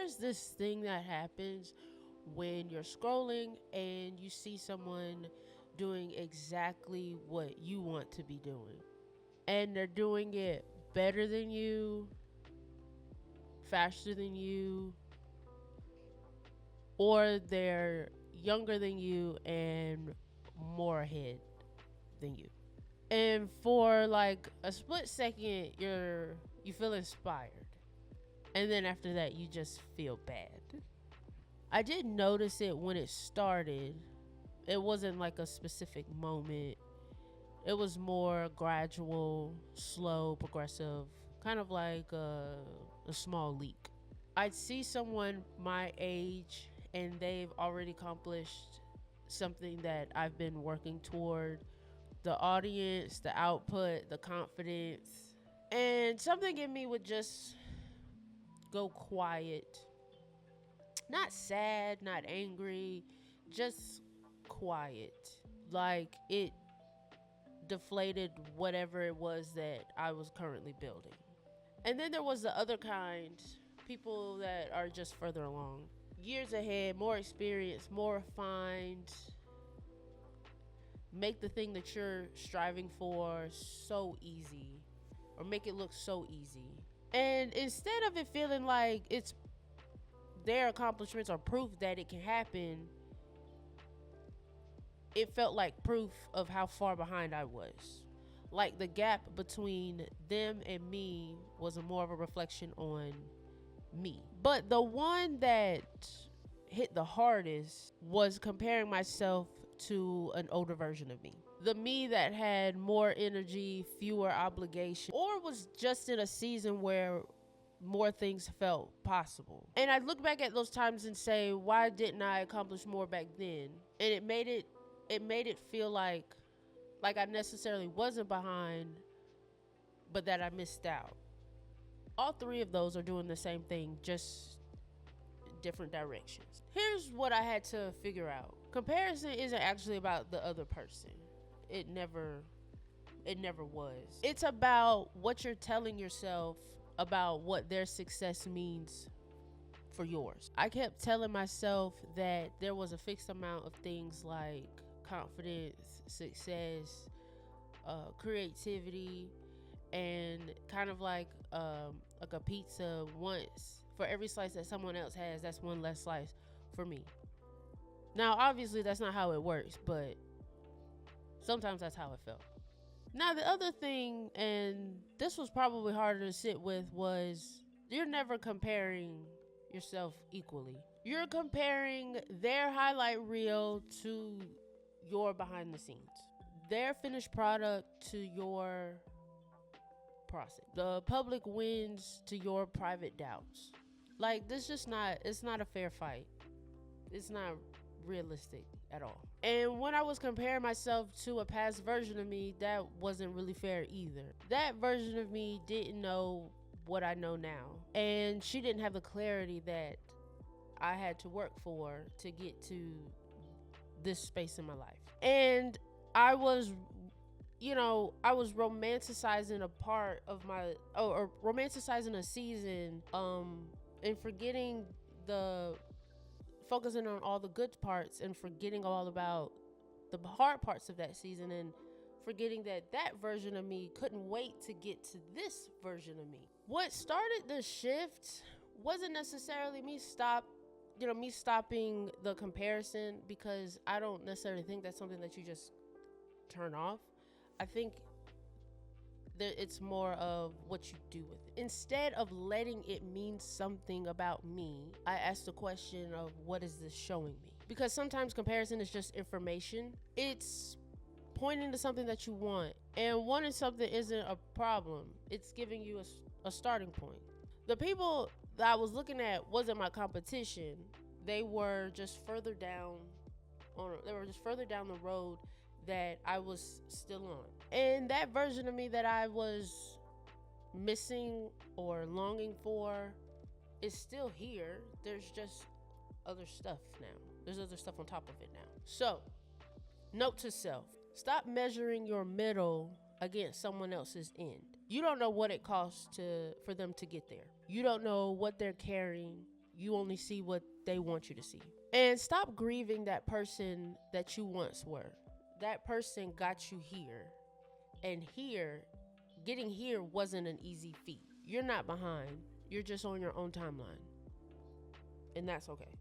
there's this thing that happens when you're scrolling and you see someone doing exactly what you want to be doing. And they're doing it better than you, faster than you, or they're younger than you and more ahead than you. And for like a split second, you feel inspired. And then after that, you just feel bad. I did notice it when it started. It wasn't like a specific moment. It was more gradual, slow, progressive, kind of like a small leak. I'd see someone my age and they've already accomplished something that I've been working toward. The audience, the output, the confidence. And something in me would just go quiet. Not sad, not angry, just quiet. Like it deflated whatever it was that I was currently building. And then there was the other kind, people that are just further along, years ahead, more experience, more refined, make the thing that you're striving for so easy, or make it look so easy. And instead of it feeling like it's their accomplishments or proof that it can happen, it felt like proof of how far behind I was. Like the gap between them and me was more of a reflection on me. But the one that hit the hardest was comparing myself to an older version of me. The me that had more energy, fewer obligations, or was just in a season where more things felt possible. And I look back at those times and say, why didn't I accomplish more back then? And it made it feel like I necessarily wasn't behind, but that I missed out. All three of those are doing the same thing, just different directions. Here's what I had to figure out. Comparison isn't actually about the other person. It never was. It's about what you're telling yourself about what their success means for yours. I kept telling myself that there was a fixed amount of things like confidence, success, creativity, and kind of like a pizza. Once for every slice that someone else has, that's one less slice for me. Now obviously that's not how it works, but sometimes that's how it felt. Now the other thing, and this was probably harder to sit with, was you're never comparing yourself equally. You're comparing their highlight reel to your behind the scenes, their finished product to your process, the public wins to your private doubts. Like this just not, it's not a fair fight. It's not realistic at all. And when I was comparing myself to a past version of me, that wasn't really fair either. That version of me didn't know what I know now, and she didn't have the clarity that I had to work for to get to this space in my life. And I was romanticizing a part of my, or romanticizing a season, and focusing on all the good parts and forgetting all about the hard parts of that season, and forgetting that version of me couldn't wait to get to this version of me. What started the shift wasn't necessarily me stopping the comparison, because I don't necessarily think that's something that you just turn off. I think that it's more of what you do with it. Instead of letting it mean something about me, I asked the question of, what is this showing me? Because sometimes comparison is just information. It's pointing to something that you want, and wanting something isn't a problem. It's giving you a starting point. The people that I was looking at wasn't my competition. They were just further down the road that I was still on. And that version of me that I was missing or longing for is still here. There's just other stuff now. There's other stuff on top of it now. So, note to self: stop measuring your middle against someone else's end. You don't know what it costs for them to get there. You don't know what they're carrying. You only see what they want you to see. And stop grieving that person that you once were. That person got you here. And getting here wasn't an easy feat. You're not behind. You're just on your own timeline. And that's okay.